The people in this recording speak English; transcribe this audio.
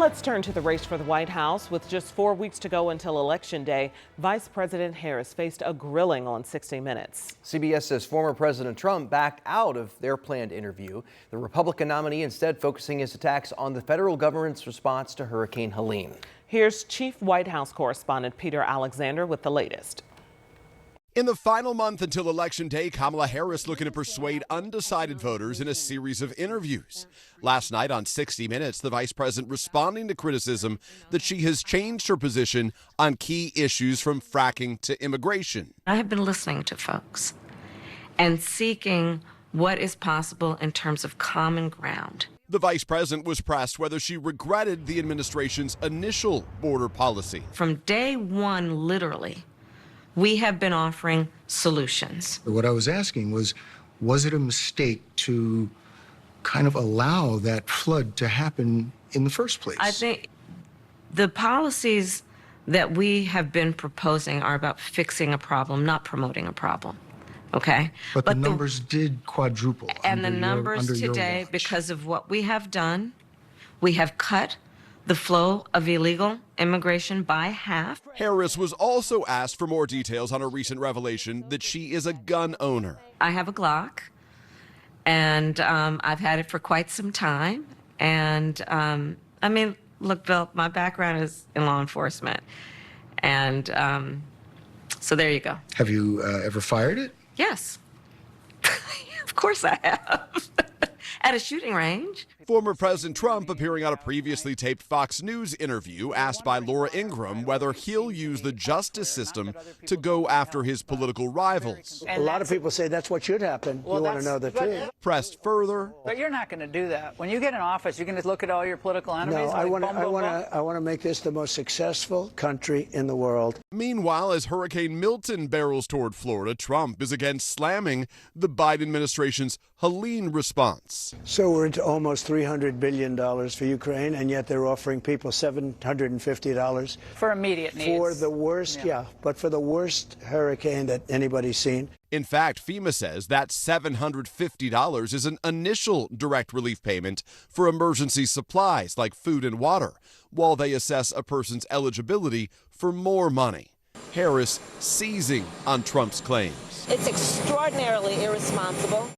Let's turn to the race for the White House. With just 4 weeks to go until Election Day, Vice President Harris faced a grilling on 60 Minutes. CBS says former President Trump backed out of their planned interview. The Republican nominee instead focusing his attacks on the federal government's response to Hurricane Helene. Here's Chief White House correspondent Peter Alexander with the latest. In the final month until Election Day, Kamala Harris looking to persuade undecided voters in a series of interviews. Last night on 60 Minutes, the vice president responding to criticism that she has changed her position on key issues from fracking to immigration. I have been listening to folks and seeking what is possible in terms of common ground. The vice president was pressed whether she regretted the administration's initial border policy. From day one, literally, we have been offering solutions. What I was asking was it a mistake to kind of allow that flood to happen in the first place? I think the policies that we have been proposing are about fixing a problem, not promoting a problem. Okay? But the numbers did quadruple. And the numbers today, because of what we have done, we have cut the flow of illegal immigration by half. Harris was also asked for more details on a recent revelation that she is a gun owner. I have a Glock, and I've had it for quite some time. And I mean, look, Bill, my background is in law enforcement. And so there you go. Have you ever fired it? Yes. Of course I have. At a shooting range. Former President Trump, appearing on a previously taped Fox News interview, asked by Laura Ingraham whether he'll use the justice system to go after his political rivals. A lot of people say that's what should happen. You want to know the truth. Pressed further. But you're not going to do that. When you get in office, you're going to look at all your political enemies. No, I want to make this the most successful country in the world. Meanwhile, as Hurricane Milton barrels toward Florida, Trump is again slamming the Biden administration's Helene response. So we're into almost $300 billion for Ukraine, and yet they're offering people $750 for immediate needs. For the worst, but for the worst hurricane that anybody's seen. In fact, FEMA says that $750 is an initial direct relief payment for emergency supplies like food and water, while they assess a person's eligibility for more money. Harris seizing on Trump's claims. It's extraordinarily irresponsible.